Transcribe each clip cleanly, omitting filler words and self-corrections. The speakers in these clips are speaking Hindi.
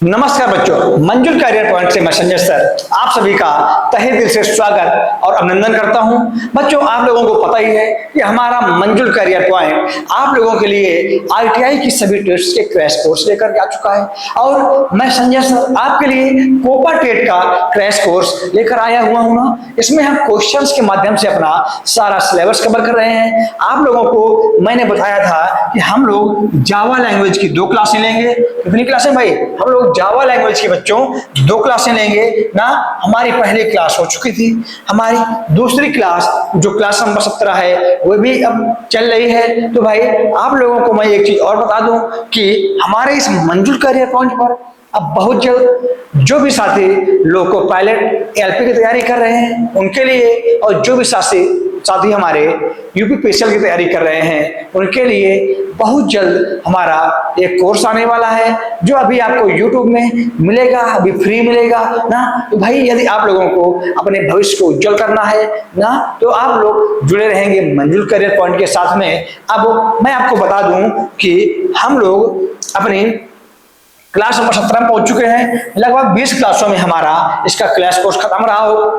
नमस्कार बच्चों, मंजुल करियर पॉइंट से मैं संजय सर आप सभी का तहे दिल से स्वागत और अभिनंदन करता हूं। बच्चों, आप लोगों को पता ही है कि हमारा मंजुल करियर पॉइंट आप लोगों के लिए आईटीआई की सभी टेस्ट के क्रैश कोर्स लेकर के आ चुका है और मैं संजय सर आपके लिए कोपा टेट का क्रैश कोर्स लेकर आया हुआ हूं ना। इसमें हम क्वेश्चंस के माध्यम से अपना सारा सिलेबस कवर कर रहे हैं। आप लोगों को मैंने बताया था कि हम लोग जावा लैंग्वेज की 2 क्लासें लेंगे। कितनी क्लासें भाई? हम लोग जावा लैंग्वेज की बच्चों 2 क्लासें लेंगे ना। हमारी पहली क्लास हो चुकी थी, हमारी दूसरी क्लास जो क्लास नंबर 17 है वो भी अब चल रही है। तो भाई आप लोगों को मैं एक चीज और बता दूं कि हमारे इस मंजुल करियर पॉइंट पर अब बहुत जल्द जो भी साथी लोग को पायलट एलपी की तैयारी कर रहे हैं उनके लिए, और जो भी साथी हमारे यूपी पीएसएल की तैयारी कर रहे हैं उनके लिए बहुत जल्द हमारा एक कोर्स आने वाला है जो अभी आपको यूट्यूब में मिलेगा, अभी फ्री मिलेगा ना। तो भाई यदि आप लोगों को अपने भविष्य को उज्जवल करना है ना तो आप लोग जुड़े रहेंगे मंजुल करियर पॉइंट के साथ में। अब मैं आपको बता दूं कि हम लोग अपनी क्लास नंबर 17 में पहुंच चुके हैं। लगभग 20 क्लासों में हमारा इसका क्लैश कोर्स खत्म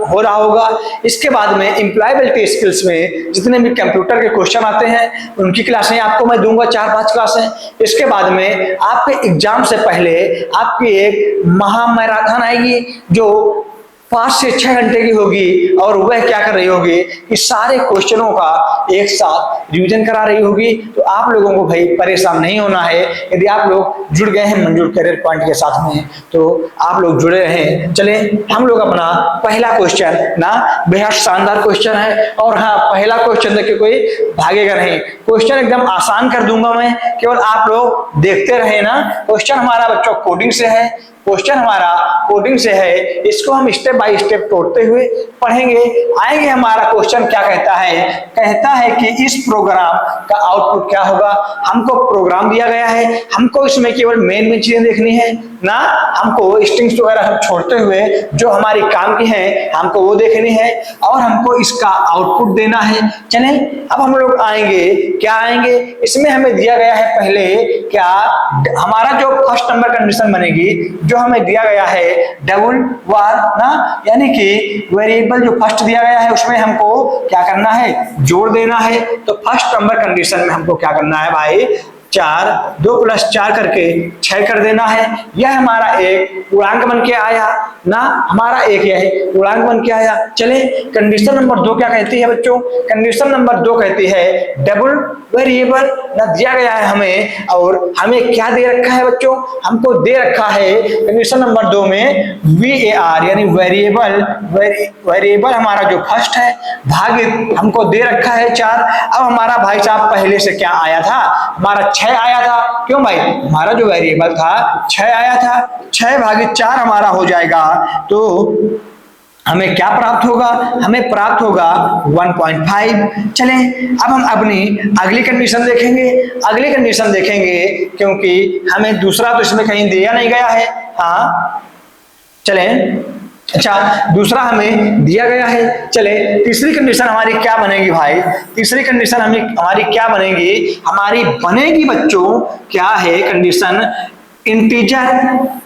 हो रहा होगा। इसके बाद में एम्प्लॉयबिलिटी स्किल्स में जितने भी कंप्यूटर के क्वेश्चन आते हैं उनकी क्लासें आपको मैं दूंगा, 4-5 क्लासें। इसके बाद में आपके एग्जाम से पहले आपकी एक महामैराथन आएगी जो 5 से 6 घंटे की होगी और वह क्या कर रही होगी कि सारे क्वेश्चनों का एक साथ रिवीजन करा रही होगी। तो आप लोगों को भाई परेशान नहीं होना है। यदि आप लोग जुड़ गए हैं मंजुल करियर पॉइंट के साथ में तो आप लोग जुड़े रहें। चले हम लोग अपना पहला क्वेश्चन ना, बेहद शानदार क्वेश्चन है और हाँ, पहला क्वेश्चन देखिए कोई भागेगा नहीं। क्वेश्चन एकदम आसान कर दूंगा मैं, केवल आप लोग देखते रहे ना। क्वेश्चन हमारा बच्चों कोडिंग से है, क्वेश्चन हमारा कोडिंग से है। इसको हम स्टेप बाय स्टेप तोड़ते हुए पढ़ेंगे आएंगे। हमारा क्वेश्चन क्या कहता है कि इस प्रोग्राम का आउटपुट क्या होगा। हमको प्रोग्राम दिया गया है, हमको इसमें केवल मेन चीजें देखनी है ना, हमको स्ट्रिंग्स वगैरह हम छोड़ते हुए जो हमारी काम की है हमको वो देखनी है और हमको इसका आउटपुट देना है। चलें अब हम लोग आएंगे, क्या आएंगे इसमें हमें दिया गया है पहले क्या हमारा जो फर्स्ट नंबर कंडीशन बनेगी जो हमें दिया गया है डबल वार ना, यानी कि वेरिएबल जो फर्स्ट दिया गया है उसमें हमको क्या करना है, जोड़ देना है। तो फर्स्ट नंबर कंडीशन में हमको क्या करना है भाई, 4 2 + 4 करके 6 कर देना है। यह हमारा एक पूर्णांक बन के आया ना, हमारा एक यह पूर्णांक बन के आया। चले कंडीशन नंबर 2 क्या कहती है बच्चों? कंडीशन नंबर 2 कहती है डबल वेरिएबल ना दिया गया है हमें, और हमें क्या दे रखा है बच्चों? हमको दे रखा है कंडीशन नंबर 2 में VAR यानी वेरिएबल हमारा जो फर्स्ट है भागित हमको दे रखा है 4। अब हमारा भाई साहब पहले से क्या आया था, हमारा 6 आया था। क्यों भाई? हमारा जो वेरिएबल था 6 आया था, 6 भागित 4 हमारा हो जाएगा। तो हमें क्या प्राप्त होगा? हमें प्राप्त होगा 1.5। चलें अब हम अपनी अगली कंडीशन देखेंगे। अगली कंडीशन देखेंगे क्योंकि हमें दूसरा तो इसमें कहीं दिया नहीं गया है। हाँ चलें, अच्छा दूसरा हमें दिया गया है। चले तीसरी कंडीशन हमारी क्या बनेगी भाई? तीसरी कंडीशन हमारी क्या बनेगी? हमारी बनेगी बच्चों क्या है कंडीशन, इंटीजर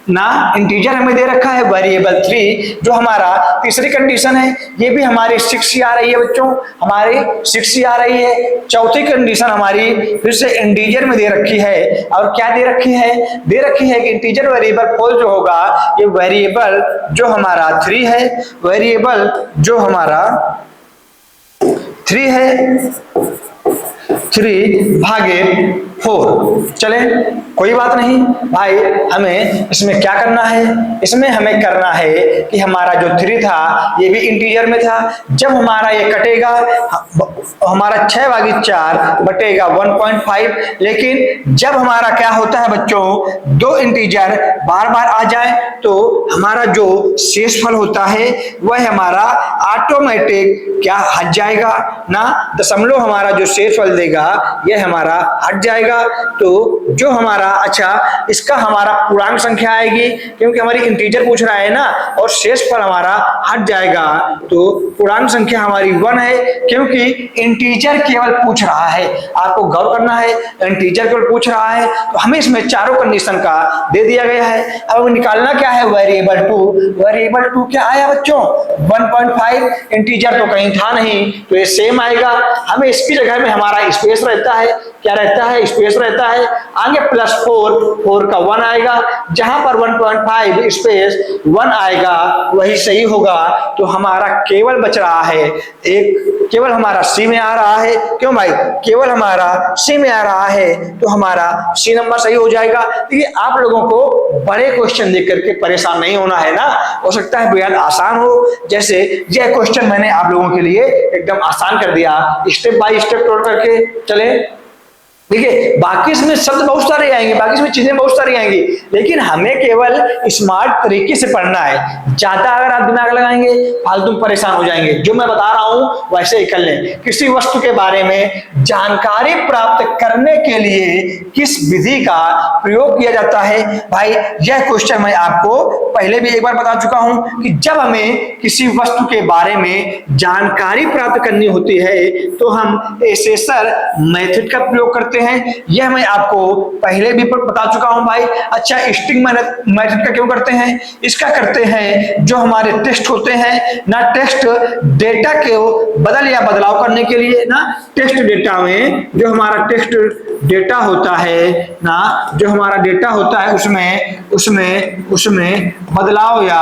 ना, इंटीजर हमें दे रखा है वेरिएबल 3 जो हमारा तीसरी कंडीशन है। ये भी हमारी 6 आ रही है बच्चों, हमारी 6 आ रही है। चौथी कंडीशन हमारी फिर से इंटीजर में दे रखी है और क्या दे रखी है? दे रखी है कि इंटीजर वेरिएबल फोल जो होगा ये वेरिएबल जो हमारा 3 है, वेरिएबल जो हमारा 3 है 3 भागे 4। चले कोई बात नहीं भाई, हमें इसमें क्या करना है? इसमें हमें करना है कि हमारा जो 3 था ये भी इंटीजर में था। जब हमारा ये कटेगा हमारा 6 भागित 4 बटेगा 1.5। लेकिन जब हमारा क्या होता है बच्चों, 2 इंटीजर बार बार आ जाए तो हमारा जो शेषफल होता है वह हमारा ऑटोमेटिक क्या हट जाएगा ना, दशमलव हमारा जो शेषफल देगा यह हमारा हट जाएगा। तो जो हमारा अच्छा इसका हमारा पूर्णांक संख्या आएगी क्योंकि हमारी इंटीजर पूछ रहा है ना, और शेषफल हमारा हट जाएगा। तो पूर्णांक संख्या हमारी 1 है, क्योंकि इंटीजर केवल पूछ रहा है। आपको गौर करना है, इंटीजर केवल पूछ रहा है, तो हमें इसमें चारों कंडीशन का दे दिया गया है। अब निकालना क्या है, वेरिएबल टू क्या आया बच्चों 1.5, इंटीजर तो कहीं था नहीं, तो ये सेम आएगा। हमें इसकी जगह में हमारा स्पेस रहता है, क्या रहता है, स्पेस रहता है। आगे +4 का 1 आएगा, जहां पर 1.5 स्पेस 1 आएगा वही सही होगा। तो हमारा केवल बच रहा है एक, केवल हमारा सी में आ रहा है। क्यों भाई, केवल हमारा सी में आ रहा है, तो हमारा सी नंबर सही हो जाएगा। देखिए आप लोगों को बड़े क्वेश्चन देख करके परेशान नहीं होना है ना, हो सकता है बेहद आसान हो, जैसे यह क्वेश्चन मैंने आप लोगों के लिए एकदम आसान कर दिया, स्टेप बाय स्टेप तोड़ करके चले। देखिए बाकी इसमें शब्द बहुत सारे आएंगे, बाकी इसमें चीजें बहुत सारी आएंगी, लेकिन हमें केवल स्मार्ट तरीके से पढ़ना है। ज्यादा अगर आप दिमाग लगाएंगे फालतू परेशान हो जाएंगे। जो मैं बता रहा हूं वैसे ही कर लें। किसी वस्तु के बारे में जानकारी प्राप्त करने के लिए किस विधि का प्रयोग किया जाता है, भाई यह क्वेश्चन मैं आपको पहले भी एक बार बता चुका हूं कि जब हमें किसी वस्तु के बारे में जानकारी प्राप्त करनी होती है तो हम एसेसर मेथड का प्रयोग करते हैं। यह मैं आपको पहले भी बता चुका हूं भाई। अच्छा, स्ट्रिंग मेथड का क्यों करते हैं, इसका करते हैं जो हमारे टेस्ट होते हैं ना, टेस्ट डेटा के बदल या बदलाव करने के लिए ना, टेस्ट डेटा में जो हमारा टेस्ट डेटा होता है ना, जो हमारा डेटा होता है उसमें बदलाव या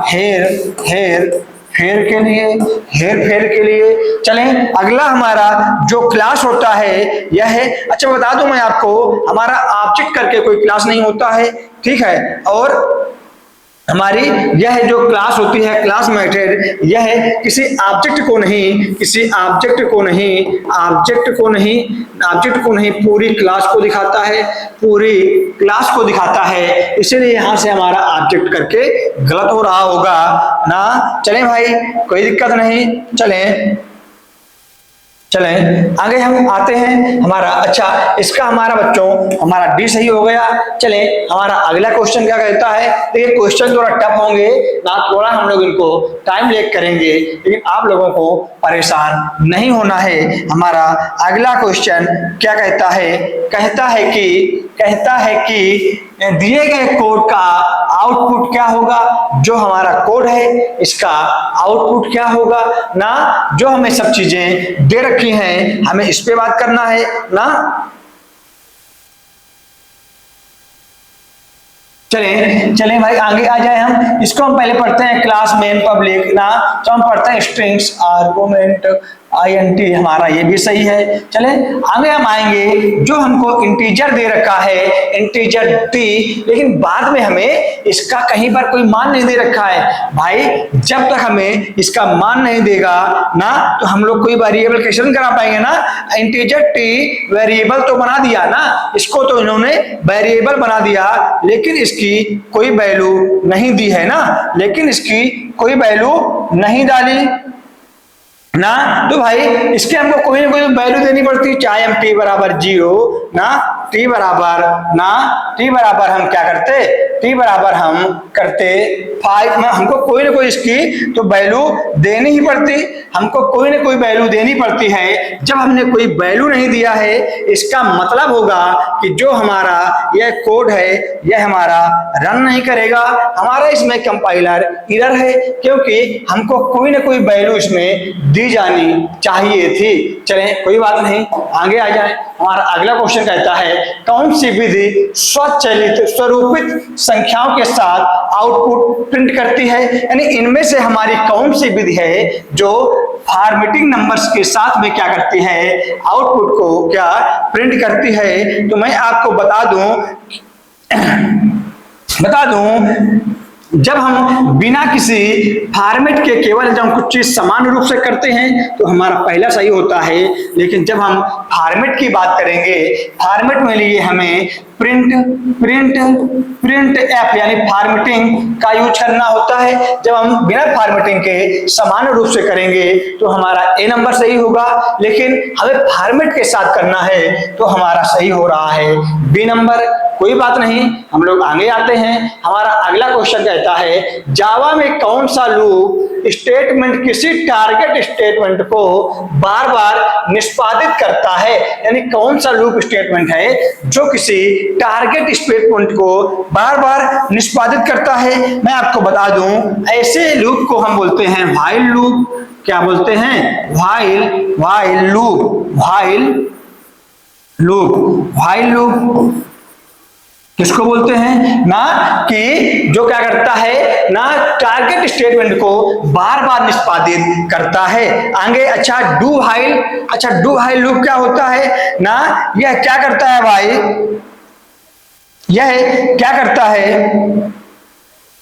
हेर फेर के लिए चलें। अगला हमारा जो क्लास होता है यह है, अच्छा बता दूं मैं आपको, हमारा ऑब्जेक्ट करके कोई क्लास नहीं होता है, ठीक है। और हमारी यह जो क्लास होती है, क्लास मेथड, यह किसी ऑब्जेक्ट को नहीं पूरी क्लास को दिखाता है, इसीलिए यहां से हमारा ऑब्जेक्ट करके गलत हो रहा होगा ना। चलें भाई, कोई दिक्कत नहीं, चलें आगे हम आते हैं हमारा। अच्छा, इसका हमारा बच्चों हमारा डी सही हो गया। चलें हमारा अगला क्वेश्चन क्या कहता है। देखिए क्वेश्चन थोड़ा टफ होंगे ना, थोड़ा हम लोग इनको टाइम लेके करेंगे, लेकिन आप लोगों को परेशान नहीं होना है। हमारा अगला क्वेश्चन क्या कहता है, कहता है कि दिए गए कोड का आउटपुट क्या होगा। जो हमारा कोड है इसका आउटपुट क्या होगा ना, जो हमें सब चीजें दे रखी हैं हमें इस पे बात करना है ना। चलें भाई आगे आ जाए हम। इसको हम पहले पढ़ते हैं क्लास मेन पब्लिक ना, तो हम पढ़ते हैं स्ट्रिंग्स आर्गुमेंट INT, हमारा ये भी सही है। चले आगे हम आएंगे, जो हमको इंटीजर दे रखा है इंटीजर t, लेकिन बाद में हमें इसका कहीं पर कोई मान नहीं दे रखा है। भाई जब तक हमें इसका मान नहीं देगा ना, तो हम लोग कोई वेरिएबल कैसे करा पाएंगे ना। इंटीजर t वेरिएबल तो बना दिया ना, इसको तो इन्होंने वेरिएबल बना दिया, लेकिन इसकी कोई वैल्यू नहीं दी है ना, लेकिन इसकी कोई वैल्यू नहीं डाली ना, तो भाई इसके हमको कोई ना कोई वैल्यू देनी पड़ती, चाहे हम t बराबर 0 ना, t बराबर हम क्या करते, t बराबर हम करते 5 में, हमको कोई ना कोई इसकी तो वैल्यू देनी ही पड़ती, हमको कोई ना कोई वैल्यू देनी पड़ती है। जब हमने कोई वैल्यू नहीं दिया है, इसका मतलब होगा कि जो हमारा यह कोड है यह हमारा रन नहीं करेगा, हमारा इसमें कंपाइलर एरर है, क्योंकि हमको कोई ना कोई वैल्यू इसमें दी जानी चाहिए थी। चलें कोई बात नहीं, आगे आ जाए। हमारा अगला क्वेश्चन कहता है कौन सी विधि स्वचालित स्वरूपित संख्याओं के साथ आउटपुट प्रिंट करती है, यानी इनमें से हमारी कौन सी विधि है जो फॉर्मेटिंग नंबर्स के साथ में क्या करती है, आउटपुट को क्या प्रिंट करती है। तो मैं आपको बता दूं जब हम बिना किसी फॉर्मेट के केवल जब हम कुछ चीज समान रूप से करते हैं तो हमारा पहला सही होता है, लेकिन जब हम फॉर्मेट की बात करेंगे, फॉर्मेट में लिए हमें प्रिंट एफ यानी फॉर्मेटिंग का यूज करना होता है। जब हम बिना फॉर्मेटिंग के समान रूप से करेंगे तो हमारा ए नंबर सही होगा, लेकिन हमें फॉर्मेट के साथ करना है तो हमारा सही हो रहा है बी नंबर। कोई बात नहीं, हम लोग आगे आते हैं। हमारा अगला क्वेश्चन कहता है जावा में कौन सा लूप स्टेटमेंट किसी टारगेट स्टेटमेंट को बार बार निष्पादित करता है, यानी कौन सा लूप स्टेटमेंट है जो किसी टारगेट स्टेटमेंट को बार बार निष्पादित करता है। मैं आपको बता दूं, ऐसे लूप को हम बोलते हैं व्हाइल लूप। क्या बोलते हैं? व्हाइल लूप किसको बोलते हैं ना, कि जो क्या करता है ना, टारगेट स्टेटमेंट को बार बार निष्पादित करता है। आगे अच्छा डू व्हाइल लूप क्या होता है ना, यह क्या करता है भाई, यह क्या करता है,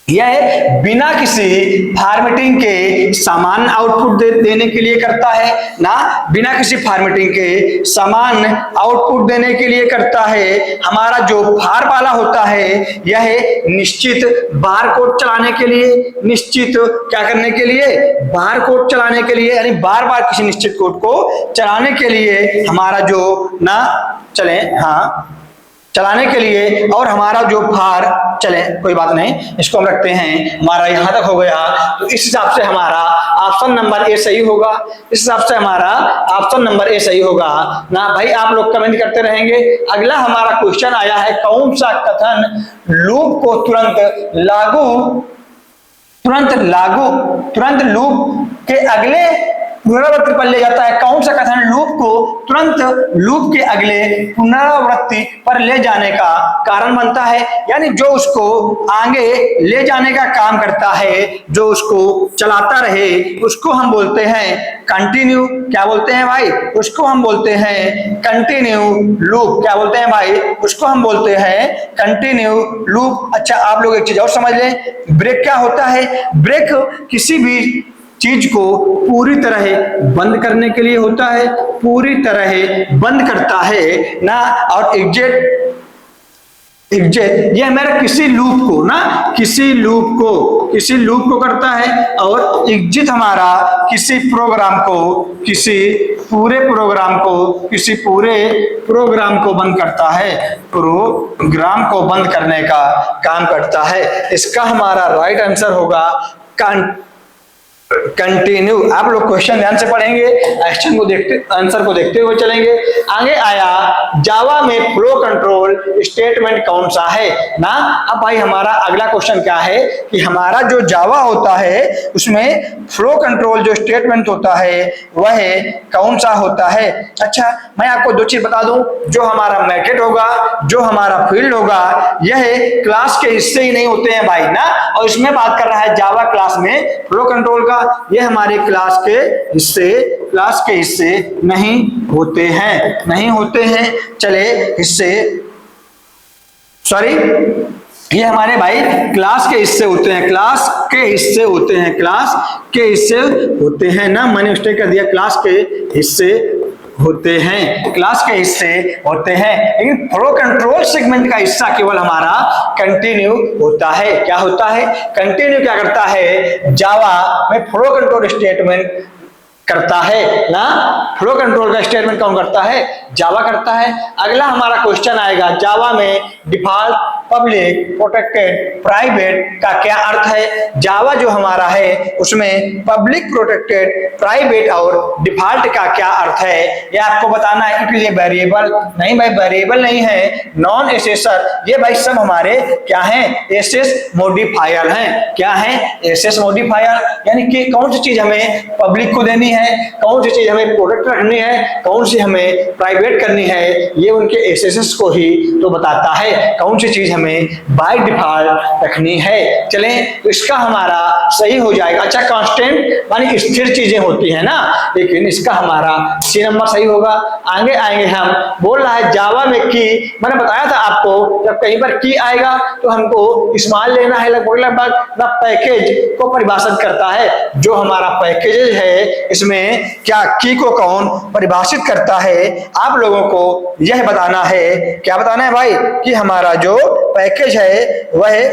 यह बिना किसी फॉर्मेटिंग के समान आउटपुट देने के लिए करता है ना, बिना किसी फॉर्मेटिंग के समान आउटपुट देने के लिए करता है। हमारा जो फार वाला होता है यह निश्चित बार कोड चलाने के लिए, निश्चित क्या करने के लिए, बार कोड चलाने के लिए, यानी बार बार किसी निश्चित कोड को चलाने के लिए हमारा जो ना चले, हाँ चलाने के लिए, और हमारा जो फार चले, कोई बात नहीं, इसको हम रखते हैं, हमारा यहां तक हो गया। तो इस हिसाब से हमारा ऑप्शन नंबर ए सही होगा, इस हिसाब से हमारा ऑप्शन नंबर ए सही होगा ना भाई। आप लोग कमेंट करते रहेंगे। अगला हमारा क्वेश्चन आया है कौन सा कथन लूप को तुरंत लूप के अगले पुनरावृत्ति पर ले जाता है। कौन सा कथन लूप को तुरंत लूप के अगले पुनरावृत्ति पर ले जाने का कारण बनता है, यानी जो उसको आगे ले जाने का काम करता है, जो उसको चलाता रहे, उसको हम बोलते हैं कंटिन्यू। क्या बोलते हैं भाई? उसको हम बोलते हैं कंटिन्यू लूप। क्या बोलते हैं भाई? उसको हम बोलते हैं कंटिन्यू लूप। अच्छा आप लोग एक चीज और समझ लें, ब्रेक क्या होता है? ब्रेक किसी भी चीज को पूरी तरह बंद करने के लिए होता है, पूरी तरह बंद करता है ना। और एग्जिट यह मेरा किसी लूप को करता है, और एग्जिट हमारा किसी पूरे प्रोग्राम को बंद करता है, प्रोग्राम को बंद करने का काम करता है। इसका हमारा राइट आंसर होगा कंटिन्यू। आप लोग क्वेश्चन ध्यान से पढ़ेंगे, आंसर को देखते हुए चलेंगे। आगे आया जावा में फ्लो कंट्रोल स्टेटमेंट कौन सा है ना। अब भाई हमारा अगला क्वेश्चन क्या है कि हमारा जो जावा होता है उसमें फ्लो कंट्रोल जो स्टेटमेंट होता है वह कौन सा होता है। अच्छा मैं आपको दो चीज बता दूं, जो हमारा मैकेट होगा, जो हमारा फील्ड होगा, यह क्लास के हिस्से ही नहीं होते हैं भाई ना। और इसमें बात कर रहा है जावा क्लास में फ्लो कंट्रोल का, ये हमारे क्लास के हिस्से नहीं होते हैं। चले हिस्से, सॉरी, ये हमारे भाई क्लास के हिस्से होते हैं, क्लास के हिस्से होते हैं ना, मैंने मिस्टेक कर दिया, क्लास के हिस्से होते हैं। लेकिन फ्लो कंट्रोल सेगमेंट का हिस्सा केवल हमारा कंटिन्यू होता है। क्या होता है? कंटिन्यू क्या करता है? जावा में फ्लो कंट्रोल स्टेटमेंट करता है ना। फ्लो कंट्रोल का स्टेटमेंट कौन करता है? जावा करता है। अगला हमारा क्वेश्चन आएगा जावा में डिफॉल्ट, पब्लिक, प्रोटेक्टेड, प्राइवेट का क्या अर्थ है। जावा जो हमारा है उसमें पब्लिक, प्रोटेक्टेड, प्राइवेट और डिफॉल्ट का क्या अर्थ है, ये आपको बताना है। इट इज ए वेरिएबल, नहीं भाई वेरिएबल नहीं है, नॉन एसेसर, ये भाई सब हमारे क्या हैं? एसेस मॉडिफायर हैं। क्या है? एसेस मॉडिफायर, यानी कि कौन सी चीज हमें पब्लिक को देनी है, कौन सी चीज हमें प्रोटेक्ट रखनी है, कौन सी हमें प्राइवेट करनी है, ये उनके एसेस को ही तो बताता है। कौन सी चीज हमें बाय डिफॉल्ट रखनी है। चलें तो इसका हमारा सही हो जाएगा। अच्छा कांस्टेंट मानी स्थिर चीजें होती है ना, लेकिन इसका हमारा सी नंबर सही होगा। आगे आएंगे हम, बोल रहा है जावा में की, मैंने बताया था आपको जब कहीं पर की आएगा तो हमको इस्तेमाल लेना है लगभग ना, पैकेज को परिभाषित करता है। जो हमारा पैकेज है इसमें क्या की को कौन परिभाषित करता है, आप लोगों को यह बताना है। क्या बताना है भाई? कि हमारा जो पैकेज है वह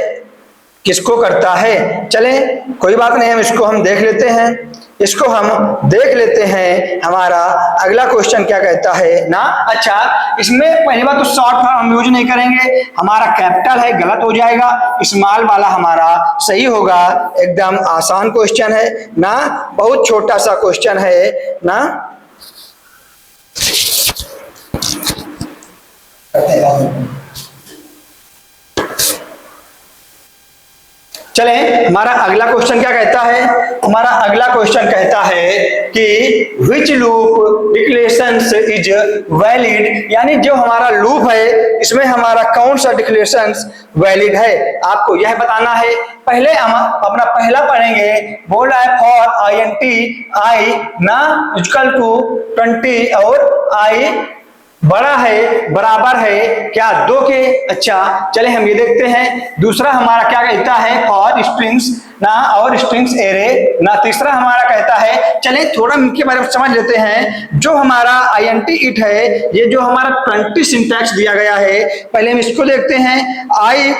किसको करता है। चलें कोई बात नहीं, हम इसको हम देख लेते हैं। इसको हम देख लेते हैं। हमारा अगला क्वेश्चन क्या कहता है ना। अच्छा, इसमें पहली बात तो शॉर्ट फॉर्म हम यूज नहीं करेंगे, हमारा कैपिटल है गलत हो जाएगा, स्मॉल वाला हमारा सही होगा। एकदम आसान क्वेश्चन है ना, बहुत छोटा सा क्वेश्चन है ना। चले, हमारा अगला क्वेश्चन क्या कहता है। हमारा अगला क्वेश्चन कहता है कि विच लूप डिक्लेरेशंस इज वैलिड, यानी जो हमारा लूप है इसमें हमारा कौन सा डिक्लेरेशंस वैलिड है, आपको यह बताना है। पहले हम अपना पहला पढ़ेंगे, बोल रहा है फॉर INT आई ना इक्वल टू 20 और आई बड़ा है बराबर है क्या 2 के। अच्छा, चले हम ये देखते हैं। दूसरा हमारा क्या कहता है फॉर स्ट्रिंग्स ना और स्ट्रिंग्स एरे ना। तीसरा हमारा कहता है, चले थोड़ा इनके बारे में समझ लेते हैं। जो हमारा INT इट है, ये जो हमारा 20 सिंटैक्स दिया गया है, पहले हम इसको देखते हैं। आई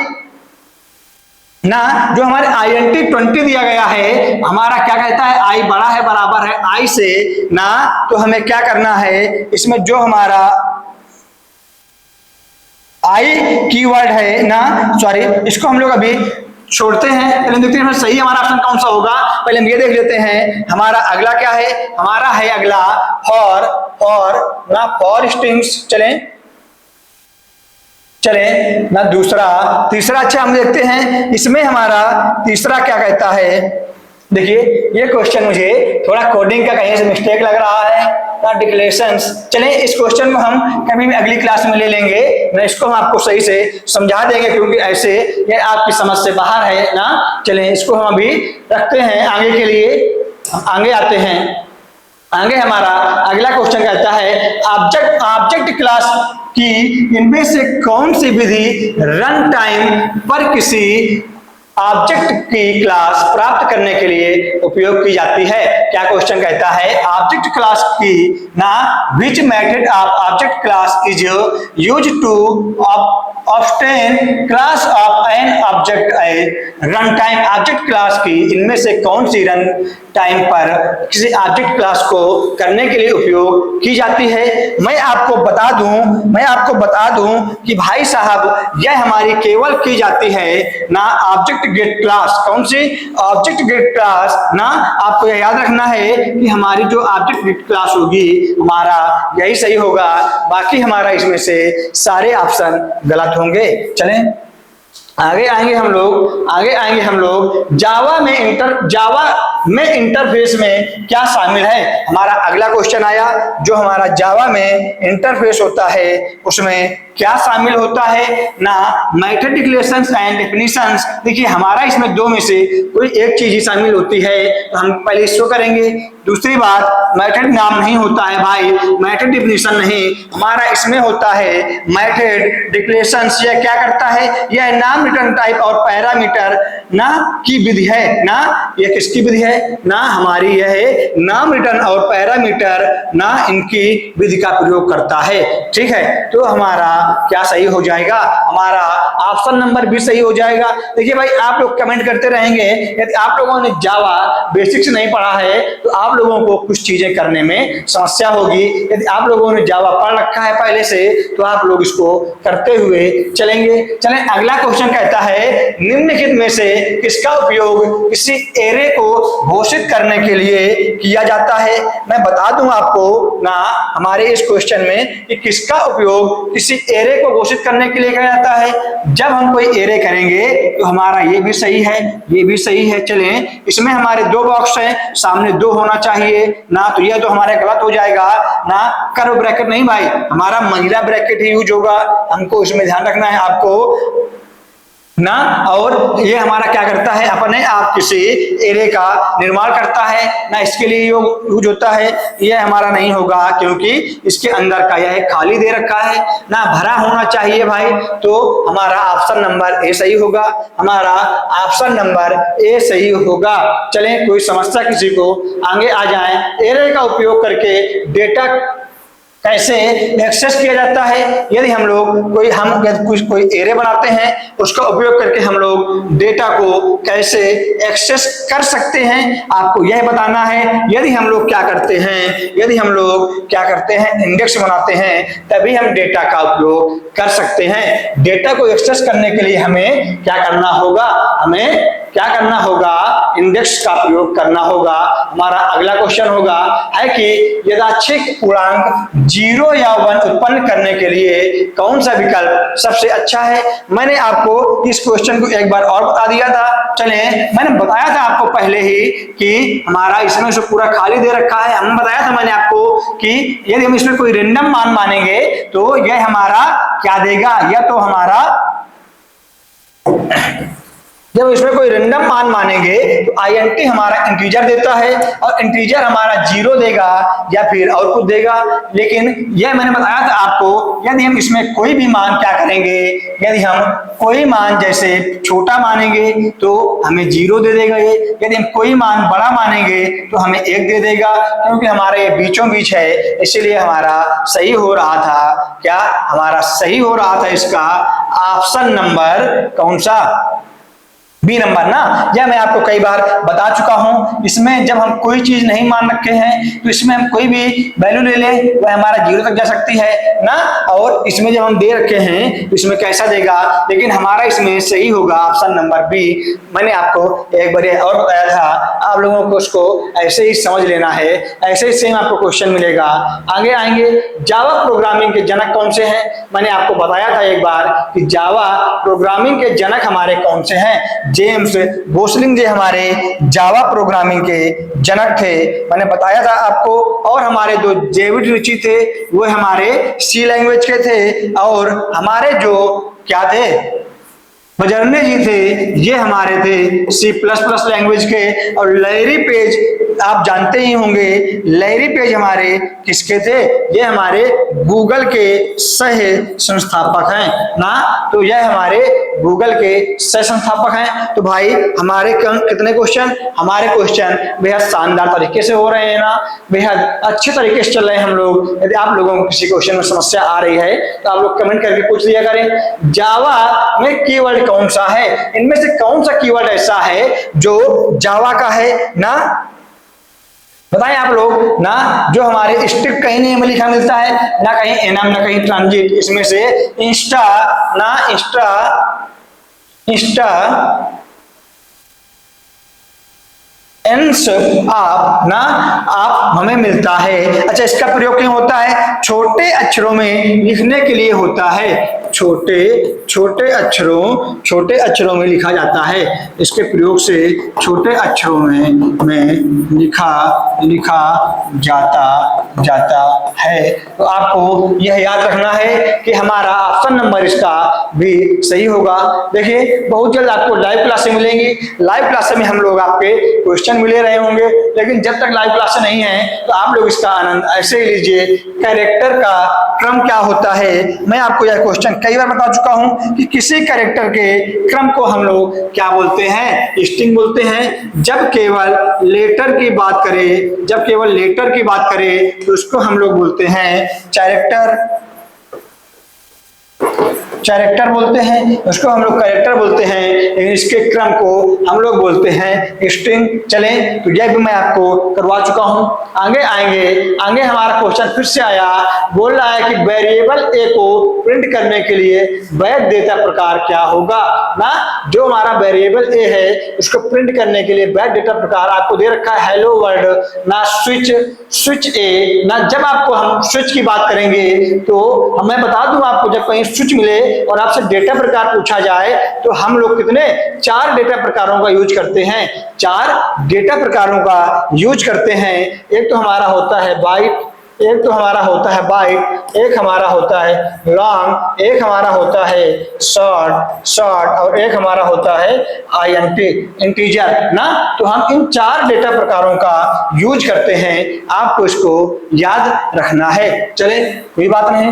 ना जो हमारे INT 20 दिया गया है, हमारा क्या कहता है आई बड़ा है बराबर है आई से ना। तो हमें क्या करना है, इसमें जो हमारा आई कीवर्ड है ना, सॉरी इसको हम लोग अभी छोड़ते हैं, पहले देखते हैं सही हमारा ऑप्शन कौन सा होगा। पहले हम ये देख लेते हैं हमारा अगला क्या है। हमारा है अगला फॉर ना फॉर स्ट्रिंग्स, चले ना दूसरा तीसरा। अच्छा, हम देखते हैं इसमें हमारा तीसरा क्या कहता है। देखिए ये क्वेश्चन मुझे थोड़ा कोडिंग का कहीं से मिस्टेक लग रहा है ना, डिक्लेरेशंस। चलें इस क्वेश्चन को हम कभी भी अगली क्लास में ले लेंगे ना, इसको हम आपको सही से समझा देंगे क्योंकि ऐसे ये आपकी समझ से बाहर है ना। चलें इसको हम अभी रखते हैं आगे के लिए, आगे आते हैं। आगे हमारा अगला क्वेश्चन कहता है ऑब्जेक्ट क्लास की इनमें से कौन सी विधि रन टाइम पर किसी ऑब्जेक्ट की क्लास प्राप्त करने के लिए उपयोग की जाती है। क्या क्वेश्चन कहता है, ऑब्जेक्ट क्लास की ना which method of object class is use to obtain class of an object run time. Object class की इनमें से कौन सी रन टाइम पर किसी ऑब्जेक्ट क्लास को करने के लिए उपयोग की जाती है। मैं आपको बता दूं कि भाई साहब यह हमारी केवल की जाती है ना ऑब्जेक्ट गेट क्लास। कौन सी ऑब्जेक्ट गेट क्लास ना, आपको यह याद रखना है कि हमारी जो ऑब्जेक्ट गेट क्लास होगी हमारा यही सही होगा, बाकी हमारा इसमें से सारे ऑप्शन गलत होंगे। चलें आगे आएंगे हम लोग जावा में इंटरफेस में क्या शामिल है। हमारा अगला क्वेश्चन आया, जो हमारा जावा में इंटरफेस होता है उसमें क्या शामिल होता है ना, मेथड डिक्लेरेशंस एंड डेफिनेशंस। देखिए हमारा इसमें दो में से कोई एक चीज ही शामिल होती है, तो हम पहले इसको करेंगे। दूसरी बात, मेथड नाम नहीं होता है भाई, मेथड डिफिनेशन नहीं, हमारा इसमें होता है मेथड डिक्लेरेशंस। यह क्या करता है, यह नाम रिटर्न टाइप और पैरामीटर ना की विधि है ना। यह किसकी विधि है ना, हमारी यह है नाम रिटर्न और पैरामीटर ना, इनकी विधि का प्रयोग करता है। ठीक है, तो हमारा क्या सही हो जाएगा, हमारा ऑप्शन नंबर भी सही हो जाएगा। देखिए भाई आप लोग कमेंट करते रहेंगे, यदि आप लोगों ने जावा बेसिक्स नहीं पढ़ा है तो आप लोगों को कुछ चीजें करने में समस्या होगी। यदि आप लोगों ने जावा पढ़ रखा है पहले से तो आप लोग इसको करते हुए चलेंगे। चलें अगला क्वेश्चन कहता है, निम्नलिखित में से किसका उपयोग किसी एरे को घोषित करने के लिए किया जाता है। मैं बता दूं आपको ना हमारे इस क्वेश्चन में कि किसका उपयोग किसी एरे को घोषित करने के लिए किया जाता है। जब हम कोई एरे करेंगे तो हमारा ये भी सही है, ये भी सही है। चलें इसमें हमारे दो बॉक्स हैं, सामने दो होना चाहिए ना, तो यह तो हमारे गलत हो जाएगा ना। कर्व ब्रैकेट नहीं भाई, हमारा महिला ब्रैकेट ही यूज होगा, हमको इसमें ध्यान रखना है आपको ना। और ये हमारा क्या करता है, अपने आप किसी एरे का निर्माण करता है ना, इसके लिए यूज होता है। यह हमारा नहीं होगा क्योंकि इसके अंदर का यह खाली दे रखा है ना, भरा होना चाहिए भाई। तो हमारा ऑप्शन नंबर ए सही होगा, हमारा ऑप्शन नंबर ए सही होगा। चलें कोई समस्या किसी को, आगे आ जाएं। एरे का उपयोग करके डेटा कैसे एक्सेस किया जाता है। यदि हम लोग कोई एरे बनाते हैं, उसका उपयोग करके हम लोग डेटा को कैसे एक्सेस कर सकते हैं, आपको यह बताना है। यदि हम लोग क्या करते हैं, इंडेक्स बनाते हैं, तभी हम डेटा का उपयोग कर सकते हैं। डेटा को एक्सेस करने के लिए हमें क्या करना होगा, इंडेक्स का प्रयोग करना होगा। हमारा अगला क्वेश्चन होगा है कि यादृच्छिक पूर्णांक 0 या 1 उत्पन्न करने के लिए कौन सा विकल्प सबसे अच्छा है। मैंने आपको इस क्वेश्चन को एक बार और बता दिया था। चलें, मैंने बताया था आपको पहले ही कि हमारा इसमें से पूरा खाली दे रखा है। बताया था मैंने आपको कि यदि हम इसमें कोई रैंडम मान मानेंगे तो यह हमारा क्या देगा, या तो हमारा जब इसमें कोई रैंडम मान मानेंगे तो INT हमारा इंटीजर देता है, और इंटीजर हमारा 0 देगा या फिर और कुछ देगा। लेकिन यह मैंने बताया था आपको, यदि हम इसमें कोई भी मान क्या करेंगे, यदि हम कोई मान जैसे छोटा मानेंगे तो हमें 0 दे देगा ये। यदि हम कोई मान बड़ा मानेंगे तो हमें 1 दे देगा, क्योंकि हमारे ये बीचों बीच है, इसीलिए हमारा सही हो रहा था। क्या हमारा सही हो रहा था इसका ऑप्शन नंबर कौन सा, बी नंबर ना। यह मैं आपको कई बार बता चुका हूं। इसमें जब हम कोई चीज नहीं मान रखे हैं तो इसमें हम कोई भी वैल्यू ले लें वह हमारा 0 तक जा सकती है ना। और इसमें जब हम दे रखे हैं तो इसमें कैसा देगा, लेकिन हमारा इसमें सही होगा ऑप्शन नंबर बी। मैंने आपको एक बार और बताया था, आप लोगों को उसको ऐसे ही समझ लेना है, ऐसे ही सेम आपको क्वेश्चन मिलेगा। आगे आएंगे, जावा प्रोग्रामिंग के जनक कौन से हैं। मैंने आपको बताया था एक बार कि जावा प्रोग्रामिंग के जनक हमारे कौन से हैं। जेम्स गोसलिंग जी हमारे जावा प्रोग्रामिंग के जनक थे, मैंने बताया था आपको। और हमारे जो डेविड रिची थे वो हमारे सी लैंग्वेज के थे, और हमारे जो क्या थे, बजरने जी थे, ये हमारे थे C++ लैंग्वेज के। और लैरी पेज आप जानते ही होंगे, लैरी पेज हमारे किसके थे, ये हमारे गूगल के सह संस्थापक हैं ना। तो यह हमारे गूगल के सह संस्थापक हैं। तो भाई हमारे कितने क्वेश्चन, हमारे क्वेश्चन बेहद शानदार तरीके से हो रहे हैं ना, बेहद अच्छे तरीके से चल रहे हैं हम लोग। यदि आप लोगों को किसी क्वेश्चन में समस्या आ रही है तो आप लोग कमेंट करके पूछ दिया करें। जावा में कीवर्ड कौन सा है, इनमें से कौन सा कीवर्ड ऐसा है जो जावा का है ना, बताएं आप लोग ना। जो हमारे स्ट्रिक्ट कहीं नहीं हमें लिखा मिलता है, ना कहीं एनम ना कहीं ट्रांजिट। इसमें से इंस्टा एंस आप ना आप हमें मिलता है। अच्छा, इसका प्रयोग क्यों होता है, छोटे अक्षरों में लिखने के लिए होता है। छोटे अक्षरों में लिखा जाता है। इसके प्रयोग से छोटे अक्षरों में लिखा जाता है। तो आपको यह याद रखना है कि हमारा ऑप्शन नंबर इसका भी सही होगा। देखिए, बहुत जल्द आपको लाइव क्लासें मिलेंगी। लाइव क्लासें में हम लोग आपके क्वेश्चन मिले रहे होंगे, लेकिन जब तक लाइव क्लासें नहीं है तो आप लोग इसका आनंद ऐसे ही लीजिए। कैरेक्टर का क्रम क्या होता है, मैं आपको यह क्वेश्चन कई बार बता चुका हूं कि किसी कैरेक्टर के क्रम को हम लोग क्या बोलते हैं, स्ट्रिंग बोलते हैं। जब केवल लेटर की बात करें तो उसको हम लोग बोलते हैं कैरेक्टर बोलते हैं, उसको हम लोग कैरेक्टर बोलते हैं। लेकिन इसके क्रम को हम लोग बोलते हैं स्ट्रिंग। चलें, तो यह भी मैं आपको करवा चुका हूं। आगे आगे हमारा क्वेश्चन फिर से आया, बोल रहा है कि वेरिएबल ए को प्रिंट करने के लिए वैध डेटा प्रकार क्या होगा ना। जो हमारा वेरिएबल ए है उसको प्रिंट करने के लिए वैध डेटा प्रकार आपको दे रखा है हेलो वर्ल्ड ना स्विच ए ना। जब आपको हम स्विच की बात करेंगे तो मैं बता दूं आपको, जब कहीं स्विच मिले और आपसे डेटा प्रकार पूछा जाए तो हम लोग कितने 4 डेटा प्रकारों का यूज करते हैं। 4 डेटा प्रकारों का यूज करते हैं। एक तो हमारा होता है बाइट, एक तो हमारा होता है बाइट, एक हमारा होता है लॉन्ग, एक हमारा होता है शॉर्ट और एक हमारा होता है INT इंटीजर ना। तो हम इन 4 डेटा प्रकारों का यूज करते हैं, आपको इसको याद रखना है। चले, कोई बात नहीं।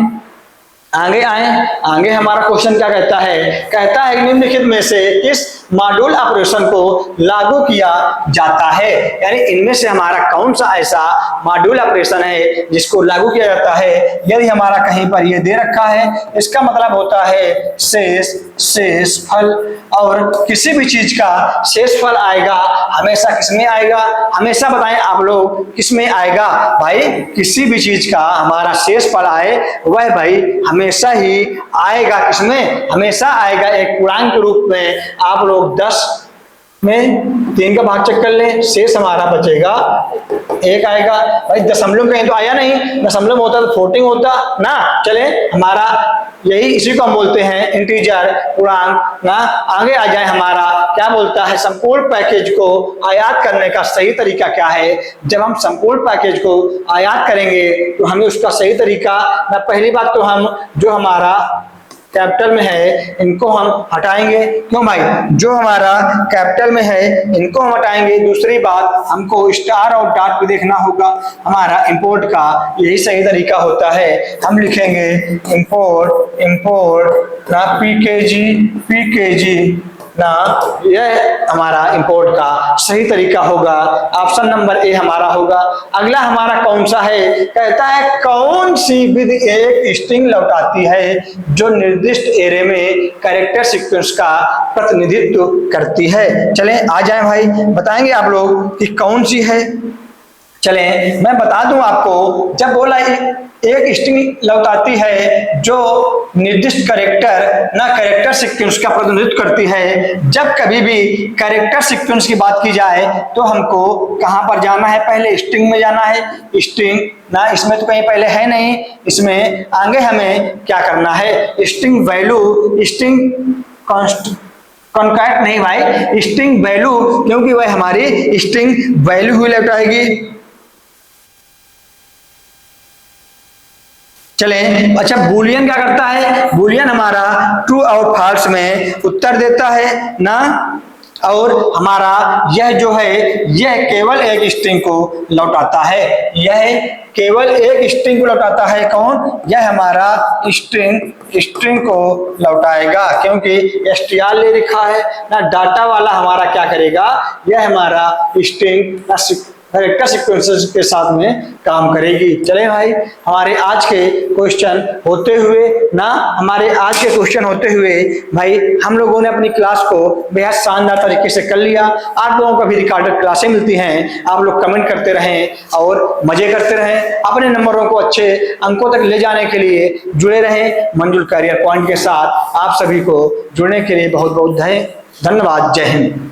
आगे आए, आगे हमारा क्वेश्चन क्या कहता है, कहता है निम्नलिखित में से किस मॉड्यूल ऑपरेशन को लागू किया जाता है, यानी इनमें से हमारा कौन सा ऐसा मॉड्यूल ऑपरेशन है जिसको लागू किया जाता है। यदि हमारा कहीं पर ये दे रखा है, इसका मतलब होता है शेष फल, और किसी भी चीज का शेष फल आएगा हमेशा किसमें आएगा, हमेशा बताएं आप लोग किसमें आएगा भाई, किसी भी चीज का हमारा शेष फल आए वह भाई हमेशा ही आएगा किसमें, हमेशा आएगा एक पूर्णांक के रूप में। आप लोग 10 में 3 का भाग चेक कर लें, शेष हमारा बचेगा 1 आएगा भाई। दशमलव कहीं तो आया नहीं, दशमलव होता तो 14 होता ना। चले हमारा यही, इसी को हम बोलते हैं इंटीजर पूर्णांक ना। आगे आ जाए, हमारा क्या बोलता है, संपूर्ण पैकेज को आयात करने का सही तरीका क्या है। जब हम संपूर्ण पैकेज को आयात करेंगे तो हमें उसका सही तरीका ना, पहली बात तो हम जो हमारा कैपिटल में है इनको हम हटाएंगे, क्यों भाई, जो हमारा कैपिटल में है इनको हम हटाएंगे। दूसरी बात, हमको स्टार और डॉट भी देखना होगा, हमारा इंपोर्ट का यही सही तरीका होता है। हम लिखेंगे इंपोर्ट ना पीकेजी ना, यह हमारा इंपोर्ट का सही तरीका होगा। ऑप्शन नंबर ए हमारा होगा। अगला हमारा कौन सा है, कहता है कौन सी विधि एक स्ट्रिंग लौटाती है जो निर्दिष्ट एरे में कैरेक्टर सीक्वेंस का प्रतिनिधित्व करती है। चलें आ जाएं भाई, बताएंगे आप लोग कि कौन सी है। चलें मैं बता दूं आपको, जब बोला एक स्ट्रिंग लौटाती है जो निर्दिष्ट कैरेक्टर सीक्वेंस का प्रतिनिधित्व करती है, जब कभी भी कैरेक्टर सीक्वेंस की बात की जाए तो हमको कहां पर जाना है, पहले स्ट्रिंग में जाना है। स्ट्रिंग ना, इसमें तो कहीं पहले है नहीं, इसमें आगे हमें क्या करना है, स्ट्रिंग वैल्यू, स्ट्रिंग कॉन्कैट नहीं भाई, स्ट्रिंग वैल्यू, क्योंकि वह हमारी स्ट्रिंग वैल्यू ही लौटाएगी। चले अच्छा, बूलियन क्या करता है, बूलियन हमारा ट्रू और फॉल्स में उत्तर देता है ना, और हमारा यह जो है यह केवल एक स्ट्रिंग को लौटाता है, यह केवल एक स्ट्रिंग को लौटाता है। कौन, यह हमारा स्ट्रिंग को लौटाएगा, क्योंकि str ले लिखा है ना, डाटा वाला हमारा क्या करेगा, यह हमारा स्ट्रिंग कैरेक्टर सीक्वेंसेस के साथ में काम करेगी। चले भाई, हमारे आज के क्वेश्चन होते हुए भाई हम लोगों ने अपनी क्लास को बेहद शानदार तरीके से कर लिया। आप लोगों को भी रिकॉर्डेड क्लासें मिलती हैं, आप लोग कमेंट करते रहें और मजे करते रहें, अपने नंबरों को अच्छे अंकों तक ले जाने के लिए जुड़े रहें मंजुल करियर पॉइंट के साथ। आप सभी को जुड़ने के लिए बहुत बहुत धन्यवाद। जय हिंद।